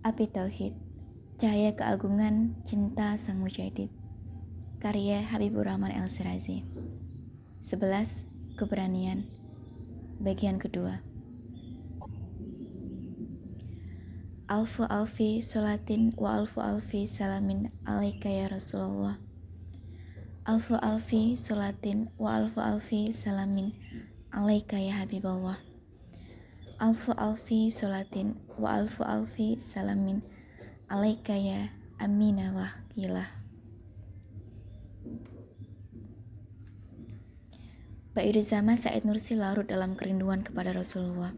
Api Tauhid, Cahaya Keagungan Cinta Sang Mujahid. Karya Habibur Rahman El-Shirazi. 11. Keberanian. Bagian kedua. Alfu alfi sholatin wa alfu alfi salamin alaika ya Rasulullah. Alfu alfi sholatin wa alfu alfi salamin alaika ya Habiballah. Alfu alfi sholatin wa alfu alfi salamin alaika ya Aminah Wakilah. Baiduzzama Said Nursi larut dalam kerinduan kepada Rasulullah.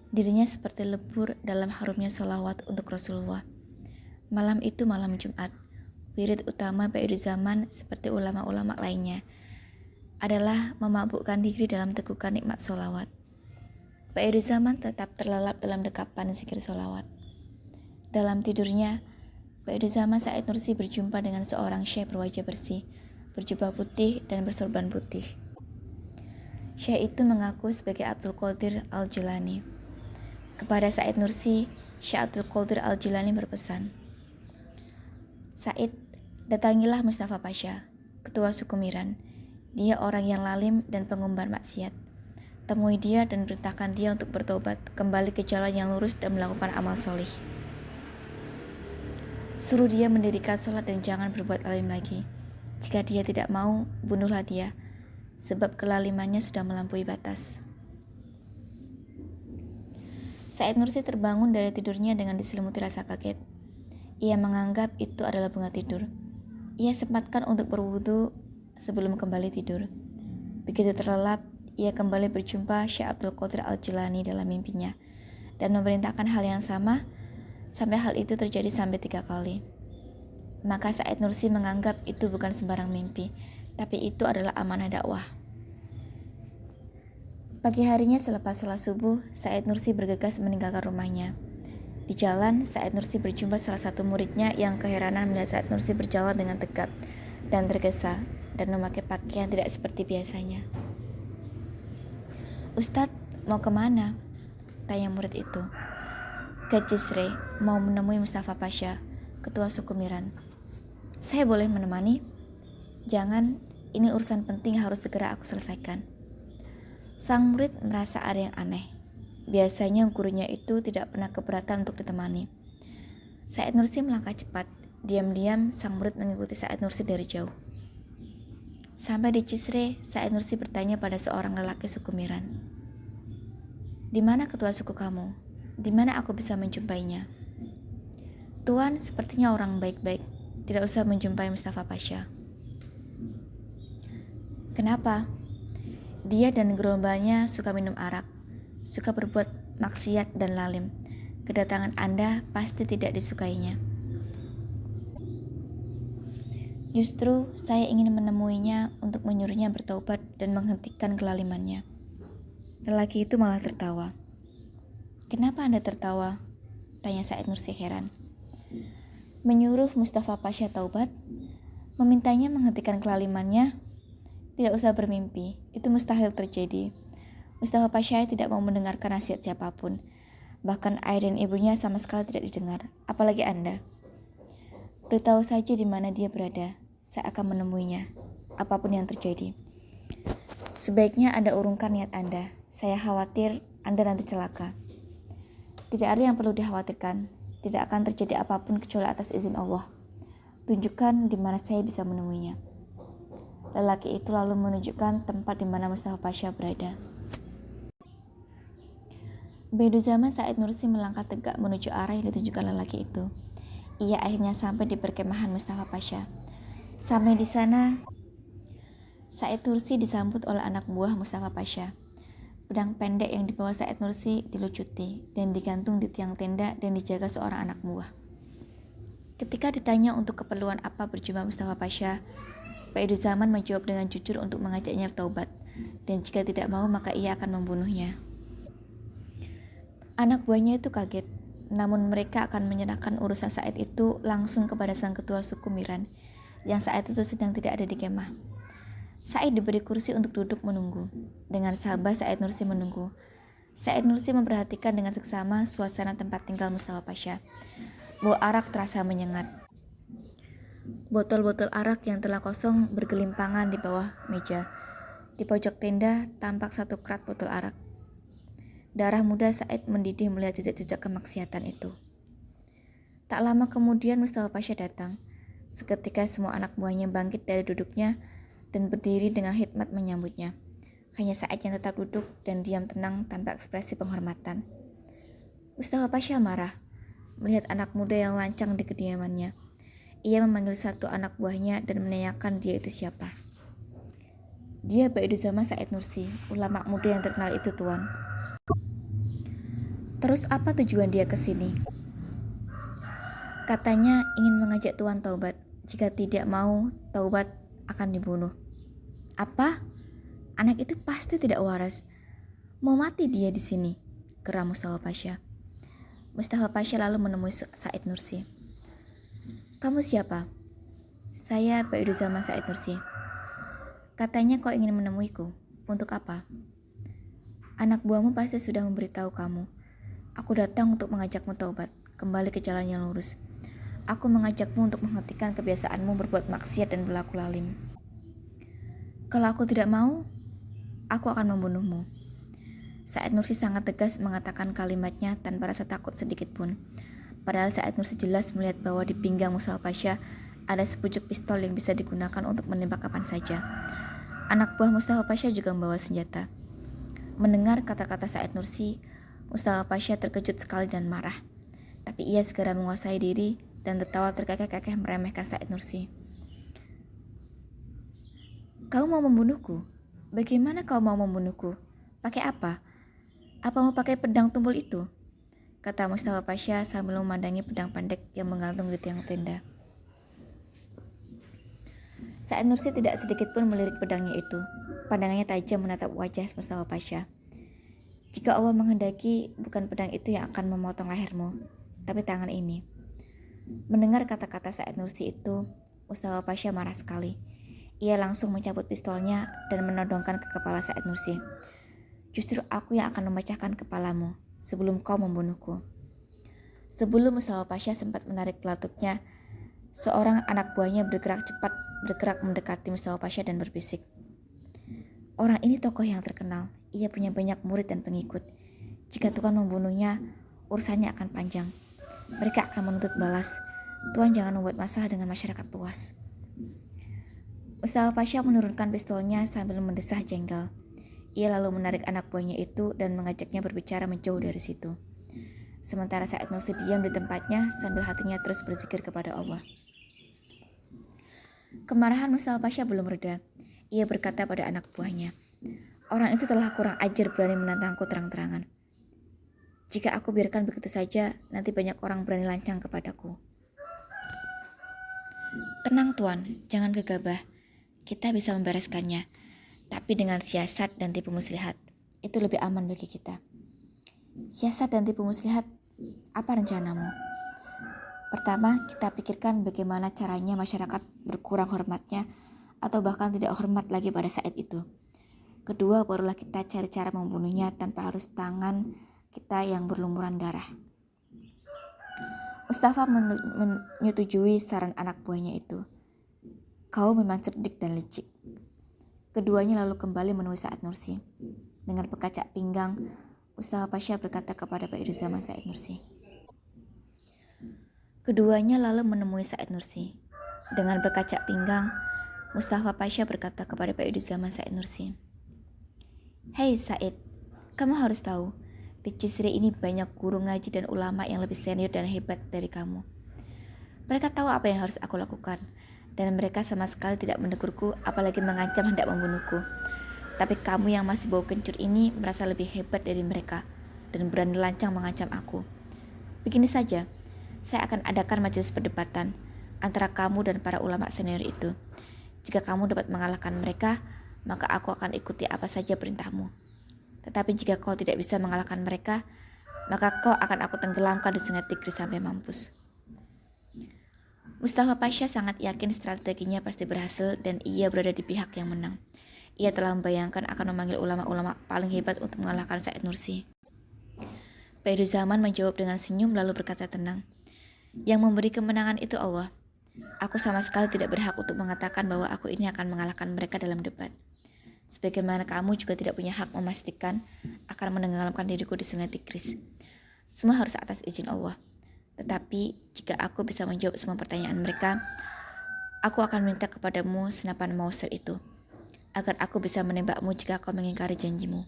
Dirinya seperti lebur dalam harumnya sholawat untuk Rasulullah. Malam itu malam Jumat. Wirid utama Baiduzzama seperti ulama-ulama lainnya adalah memabukkan diri dalam tegukan nikmat sholawat. Baiduzzama tetap terlelap dalam dekapan zikir sholawat. Dalam tidurnya, Baiduzzama Said Nursi berjumpa dengan seorang syekh berwajah bersih, berjubah putih dan bersorban putih. Syekh itu mengaku sebagai Abdul Qadir Al-Jilani. Kepada Said Nursi, Syekh Abdul Qadir Al-Jilani berpesan, "Said, datangilah Mustafa Pasha, ketua suku Miran. Dia orang yang lalim dan pengumbar maksiat. Temui dia dan perintahkan dia untuk bertobat, kembali ke jalan yang lurus dan melakukan amal solih. Suruh dia mendirikan sholat dan jangan berbuat alim lagi. Jika dia tidak mau, bunuhlah dia, sebab kelalimannya sudah melampaui batas." Said Nursi terbangun dari tidurnya dengan diselimuti rasa kaget. Ia menganggap itu adalah bunga tidur. Ia sempatkan untuk berwudu sebelum kembali tidur. Begitu terlelap, ia kembali berjumpa Syekh Abdul Qadir Al-Jilani dalam mimpinya dan memerintahkan hal yang sama, sampai hal itu terjadi sampai 3 kali. Maka Said Nursi menganggap itu bukan sembarang mimpi, tapi itu adalah amanah dakwah. Pagi harinya selepas sholat subuh, Said Nursi bergegas meninggalkan rumahnya. Di jalan, Said Nursi berjumpa salah satu muridnya yang keheranan melihat Said Nursi berjalan dengan tegap dan tergesa dan memakai pakaian tidak seperti biasanya. "Ustadz, mau kemana?" tanya murid itu. "Ke Cisre, mau menemui Mustafa Pasha, ketua suku Miran." "Saya boleh menemani?" "Jangan, ini urusan penting harus segera aku selesaikan." Sang murid merasa ada yang aneh. Biasanya gurunya itu tidak pernah keberatan untuk ditemani. Said Nursi melangkah cepat. Diam-diam sang murid mengikuti Said Nursi dari jauh. Sampai di Cisre, Said Nursi bertanya pada seorang lelaki suku Miran, "Di mana ketua suku kamu? Di mana aku bisa menjumpainya?" "Tuan sepertinya orang baik-baik. Tidak usah menjumpai Mustafa Pasha." "Kenapa?" "Dia dan gerombolnya suka minum arak, suka berbuat maksiat dan lalim. Kedatangan Anda pasti tidak disukainya." "Justru saya ingin menemuinya untuk menyuruhnya bertaubat dan menghentikan kelalimannya." Lelaki itu malah tertawa. "Kenapa Anda tertawa?" tanya Said Nursi heran. "Menyuruh Mustafa Pasha taubat, memintanya menghentikan kelalimannya? Tidak usah bermimpi, itu mustahil terjadi. Mustafa Pasha tidak mau mendengarkan nasihat siapapun. Bahkan ayah dan ibunya sama sekali tidak didengar, apalagi Anda. Beritahu saja di mana dia berada, saya akan menemuinya, apapun yang terjadi. Sebaiknya Anda urungkan niat Anda, saya khawatir Anda nanti celaka." "Tidak ada yang perlu dikhawatirkan, tidak akan terjadi apapun kecuali atas izin Allah. Tunjukkan di mana saya bisa menemuinya." Lelaki itu lalu menunjukkan tempat di mana Mustafa Pasha berada. Baiduzzama Said Nursi melangkah tegak menuju arah yang ditunjukkan lelaki itu. Ia akhirnya sampai di perkemahan Mustafa Pasha. Sampai di sana, Said Nursi disambut oleh anak buah Mustafa Pasha. Pedang pendek yang dibawa Said Nursi dilucuti dan digantung di tiang tenda dan dijaga seorang anak buah. Ketika ditanya untuk keperluan apa berjumpa Mustafa Pasha, Baiduzzama menjawab dengan jujur untuk mengajaknya taubat, dan jika tidak mau maka ia akan membunuhnya. Anak buahnya itu kaget, namun mereka akan menyerahkan urusan Said itu langsung kepada sang ketua suku Miran, yang saat itu sedang tidak ada di kemah. Said diberi kursi untuk duduk menunggu. Dengan sabar Said Nursi menunggu. Said Nursi memperhatikan dengan seksama suasana tempat tinggal Mustafa Pasha. Bau arak terasa menyengat. Botol-botol arak yang telah kosong bergelimpangan di bawah meja. Di pojok tenda tampak satu krat botol arak. Darah muda Said mendidih melihat jejak-jejak kemaksiatan itu. Tak lama kemudian Mustafa Pasha datang. Seketika semua anak buahnya bangkit dari duduknya dan berdiri dengan hikmat menyambutnya. Hanya Said yang tetap duduk dan diam tenang tanpa ekspresi penghormatan. Mustafa Pasha marah melihat anak muda yang lancang di kediamannya. Ia memanggil satu anak buahnya dan menanyakan dia itu siapa. Dia Baiduzzama Said Nursi, ulama muda yang terkenal itu, Tuan. Terus apa tujuan dia ke sini? Katanya ingin mengajak Tuan taubat. Jika tidak mau taubat akan dibunuh. Apa? Anak itu pasti tidak waras. Mau mati dia di sini, geram Mustafa Pasha. Mustafa Pasha lalu menemui Said Nursi. Kamu siapa? Saya Baiduzzama Said Nursi. Katanya kau ingin menemuiku. Untuk apa? Anak buahmu pasti sudah memberitahu kamu. Aku datang untuk mengajakmu taubat, kembali ke jalan yang lurus. Aku mengajakmu untuk menghentikan kebiasaanmu berbuat maksiat dan berlaku lalim. Kalau aku tidak mau, aku akan membunuhmu. Said Nursi sangat tegas mengatakan kalimatnya tanpa rasa takut sedikit pun. Padahal Said Nursi jelas melihat bahwa di pinggang Mustafa Pasha ada sepucuk pistol yang bisa digunakan untuk menembak kapan saja. Anak buah Mustafa Pasha juga membawa senjata. Mendengar kata-kata Said Nursi, Mustafa Pasha terkejut sekali dan marah. Tapi ia segera menguasai diri dan tertawa terkekeh-kekeh meremehkan Said Nursi. Kau mau membunuhku? Bagaimana kau mau membunuhku? Pakai apa? Apa mau pakai pedang tumpul itu? Kata Mustafa Pasha sambil memandangi pedang pendek yang menggantung di tiang tenda. Said Nursi tidak sedikit pun melirik pedangnya itu. Pandangannya tajam menatap wajah Mustafa Pasha. Jika Allah menghendaki, bukan pedang itu yang akan memotong lehermu, tapi tangan ini. Mendengar kata-kata Said Nursi itu, Mustafa Pasha marah sekali. Ia langsung mencabut pistolnya dan menodongkan ke kepala Said Nursi. Justru aku yang akan memecahkan kepalamu sebelum kau membunuhku. Sebelum Mustafa Pasha sempat menarik pelatuknya, seorang anak buahnya bergerak mendekati Mustafa Pasha dan berbisik. Orang ini tokoh yang terkenal. Ia punya banyak murid dan pengikut. Jika Tuhan membunuhnya, urusannya akan panjang. Mereka akan menuntut balas. Tuhan jangan membuat masalah dengan masyarakat luas. Mustafa Pasha menurunkan pistolnya sambil mendesah jengkel. Ia lalu menarik anak buahnya itu dan mengajaknya berbicara menjauh dari situ. Sementara Said Nursi diam di tempatnya sambil hatinya terus berzikir kepada Allah. Kemarahan Mustafa Pasha belum reda. Ia berkata pada anak buahnya, orang itu telah kurang ajar berani menantangku terang-terangan. Jika aku biarkan begitu saja, nanti banyak orang berani lancang kepadaku. Tenang Tuan, jangan gegabah. Kita bisa membereskannya, tapi dengan siasat dan tipu muslihat. Itu lebih aman bagi kita. Siasat dan tipu muslihat, apa rencanamu? Pertama, kita pikirkan bagaimana caranya masyarakat berkurang hormatnya atau bahkan tidak hormat lagi pada Said itu. Kedua, barulah kita cari cara membunuhnya tanpa harus tangan kita yang berlumuran darah. Mustafa menyetujui saran anak buahnya itu. Kau memang cerdik dan licik. Keduanya lalu kembali menemui Said Nursi. Dengan berkacak pinggang, Mustafa Pasha berkata kepada Baiduzzama Said Nursi. Keduanya lalu menemui Said Nursi. Dengan berkacak pinggang, Mustafa Pasha berkata kepada Baiduzzama Said Nursi. Hei Said, kamu harus tahu, di Cisri ini banyak guru ngaji dan ulama yang lebih senior dan hebat dari kamu. Mereka tahu apa yang harus aku lakukan, dan mereka sama sekali tidak menegurku, apalagi mengancam hendak membunuhku. Tapi kamu yang masih bau kencur ini merasa lebih hebat dari mereka, dan berani lancang mengancam aku. Begini saja, saya akan adakan majelis perdebatan antara kamu dan para ulama senior itu. Jika kamu dapat mengalahkan mereka, maka aku akan ikuti apa saja perintahmu. Tetapi jika kau tidak bisa mengalahkan mereka, maka kau akan aku tenggelamkan di sungai Tigris sampai mampus. Mustafa Pasha sangat yakin strateginya pasti berhasil dan ia berada di pihak yang menang. Ia telah membayangkan akan memanggil ulama-ulama paling hebat untuk mengalahkan Said Nursi. Zaman menjawab dengan senyum lalu berkata tenang, "Yang memberi kemenangan itu Allah. Aku sama sekali tidak berhak untuk mengatakan bahwa aku ini akan mengalahkan mereka dalam debat. Sebagaimana kamu juga tidak punya hak memastikan akan menenggelamkan diriku di sungai Tigris. Semua harus atas izin Allah. Tetapi jika aku bisa menjawab semua pertanyaan mereka, aku akan minta kepadamu senapan Mauser itu, agar aku bisa menembakmu jika kau mengingkari janjimu.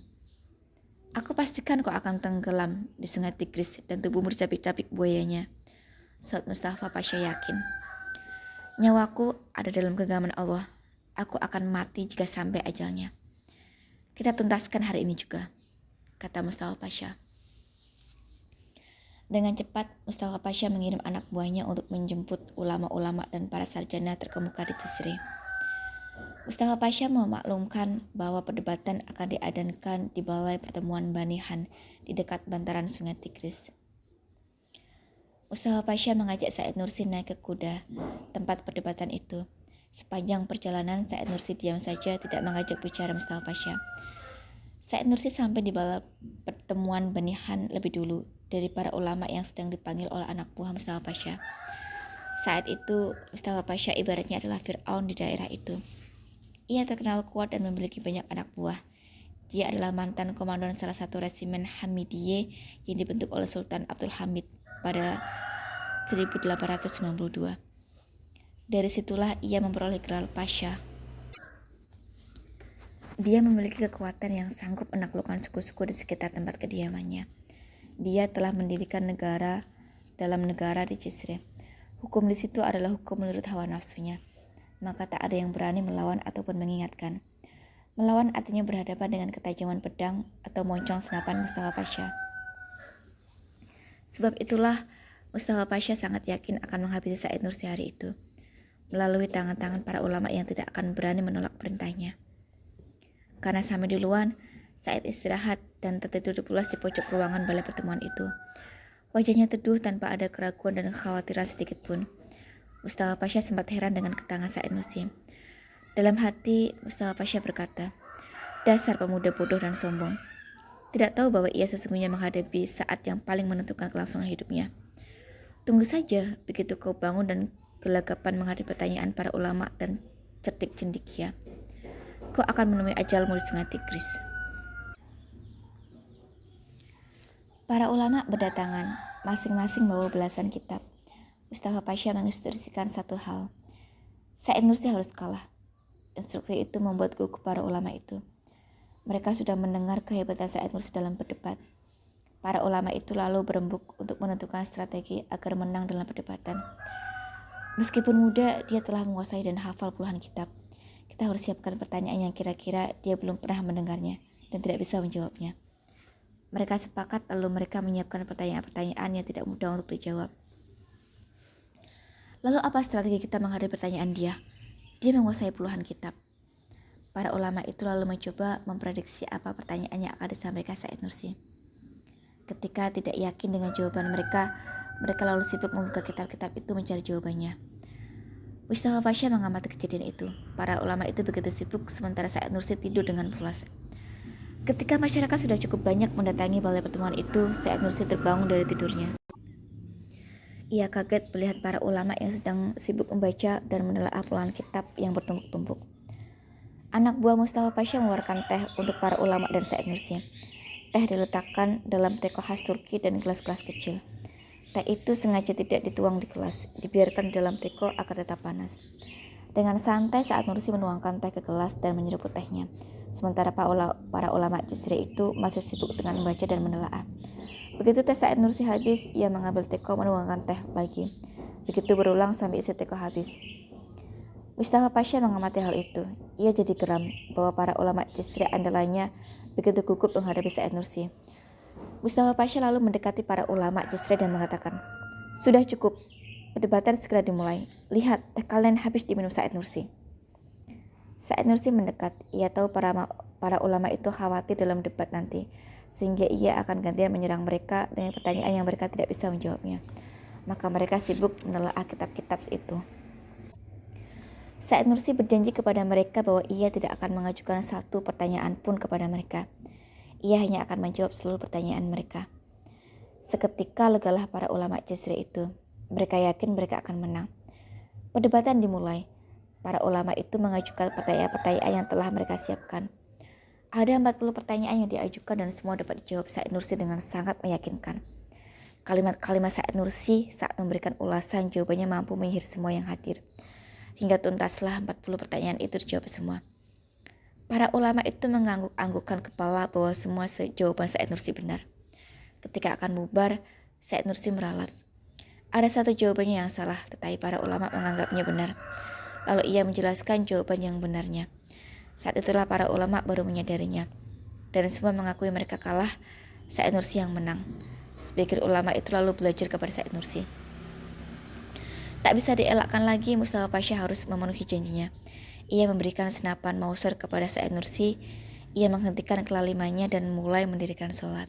Aku pastikan kau akan tenggelam di sungai Tigris dan tubuhmu dicapik-capik buayanya." Saud Mustafa Pasha yakin, "Nyawaku ada dalam genggaman Allah. Aku akan mati jika sampai ajalnya. Kita tuntaskan hari ini juga," kata Mustafa Pasha. Dengan cepat, Mustafa Pasha mengirim anak buahnya untuk menjemput ulama-ulama dan para sarjana terkemuka di Cizre. Mustafa Pasha memaklumkan bahwa perdebatan akan diadakan di balai pertemuan Bani Han di dekat bantaran sungai Tigris. Mustafa Pasha mengajak Said Nursi naik ke kuda tempat perdebatan itu. Sepanjang perjalanan, Said Nursi diam saja tidak mengajak bicara Mustafa Pasha. Said Nursi sampai di balai pertemuan Bani Han lebih dulu dari para ulama yang sedang dipanggil oleh anak buah Mustafa Pasha. Saat itu, Mustafa Pasha ibaratnya adalah Fir'aun di daerah itu. Ia terkenal kuat dan memiliki banyak anak buah. Dia adalah mantan komandan salah satu resimen Hamidiyeh yang dibentuk oleh Sultan Abdul Hamid pada 1892. Dari situlah ia memperoleh gelar Pasha. Dia memiliki kekuatan yang sanggup menaklukkan suku-suku di sekitar tempat kediamannya. Dia telah mendirikan negara dalam negara di Cizre. Hukum di situ adalah hukum menurut hawa nafsunya. Maka tak ada yang berani melawan ataupun mengingatkan. Melawan artinya berhadapan dengan ketajaman pedang atau moncong senapan Mustafa Pasha. Sebab itulah Mustafa Pasha sangat yakin akan menghabisi Said Nursi hari itu, melalui tangan-tangan para ulama yang tidak akan berani menolak perintahnya. Karena sampai duluan, Said istirahat dan tertidur pulas di pojok ruangan balai pertemuan itu. Wajahnya teduh tanpa ada keraguan dan kekhawatiran sedikit pun. Mustafa Pasha sempat heran dengan ketangan Said Nursi. Dalam hati, Mustafa Pasha berkata, "Dasar pemuda bodoh dan sombong. Tidak tahu bahwa ia sesungguhnya menghadapi saat yang paling menentukan kelangsungan hidupnya. Tunggu saja, begitu kau bangun dan gelagapan menghadapi pertanyaan para ulama dan cerdik cendekia, kau akan menemui ajalmu di sungai Tigris." Para ulama berdatangan, masing-masing bawa belasan kitab. Mustafa Pasha menginstruksikan satu hal. Said Nursi harus kalah. Instruksi itu membuat gugup para ulama itu. Mereka sudah mendengar kehebatan Said Nursi dalam berdebat. Para ulama itu lalu berembuk untuk menentukan strategi agar menang dalam perdebatan. Meskipun muda, dia telah menguasai dan hafal puluhan kitab. Kita harus siapkan pertanyaan yang kira-kira dia belum pernah mendengarnya dan tidak bisa menjawabnya. Mereka sepakat lalu mereka menyiapkan pertanyaan-pertanyaan yang tidak mudah untuk dijawab. Lalu apa strategi kita menghadapi pertanyaan dia? Dia menguasai puluhan kitab. Para ulama itu lalu mencoba memprediksi apa pertanyaan yang akan disampaikan Said Nursi. Ketika tidak yakin dengan jawaban mereka lalu sibuk membuka kitab-kitab itu mencari jawabannya. Mustafa Pasha mengamati kejadian itu. Para ulama itu begitu sibuk sementara Said Nursi tidur dengan pulas. Ketika masyarakat sudah cukup banyak mendatangi balai pertemuan itu, Said Nursi terbangun dari tidurnya. Ia kaget melihat para ulama yang sedang sibuk membaca dan menelaah puluhan kitab yang bertumpuk-tumpuk. Anak buah Mustafa Pasha mengeluarkan teh untuk para ulama dan Said Nursi. Teh diletakkan dalam teko khas Turki dan gelas-gelas kecil. Teh itu sengaja tidak dituang di gelas, dibiarkan di dalam teko agar tetap panas. Dengan santai Said Nursi menuangkan teh ke gelas dan menyeruput tehnya. Sementara para ulama Cizre itu masih sibuk dengan membaca dan menelaah. Begitu teh Said Nursi habis, ia mengambil teko menuangkan teh lagi. Begitu berulang sampai isi teko habis. Mustafa Pasha mengamati hal itu. Ia jadi geram bahwa para ulama Cizre andalanya begitu gugup menghadapi Said Nursi. Mustafa Pasha lalu mendekati para ulama Cizre dan mengatakan, "Sudah cukup, perdebatan segera dimulai. Lihat, teh kalian habis diminum Said Nursi." Said Nursi mendekat. Ia tahu para ulama itu khawatir dalam debat nanti, sehingga ia akan gantian menyerang mereka dengan pertanyaan yang mereka tidak bisa menjawabnya. Maka mereka sibuk menelaah kitab-kitab itu. Said Nursi berjanji kepada mereka bahwa ia tidak akan mengajukan satu pertanyaan pun kepada mereka. Ia hanya akan menjawab seluruh pertanyaan mereka. Seketika legalah para ulama Jazri itu. Mereka yakin mereka akan menang. Perdebatan dimulai. Para ulama itu mengajukan pertanyaan-pertanyaan yang telah mereka siapkan. Ada 40 pertanyaan yang diajukan dan semua dapat dijawab Said Nursi dengan sangat meyakinkan. Kalimat-kalimat Said Nursi saat memberikan ulasan jawabannya mampu menyihir semua yang hadir. Hingga tuntaslah 40 pertanyaan itu dijawab semua. Para ulama itu mengangguk-anggukkan kepala bahwa semua jawaban Said Nursi benar. Ketika akan bubar, Said Nursi meralat. Ada satu jawabannya yang salah, tetapi para ulama menganggapnya benar. Lalu ia menjelaskan jawaban yang benarnya. Saat itulah para ulama baru menyadarinya. Dan semua mengakui mereka kalah, Said Nursi yang menang. Sebagian ulama itu lalu belajar kepada Said Nursi. Tak bisa dielakkan lagi, Mustafa Pasha harus memenuhi janjinya. Ia memberikan senapan mausur kepada Said Nursi. Ia menghentikan kelalimannya dan mulai mendirikan sholat.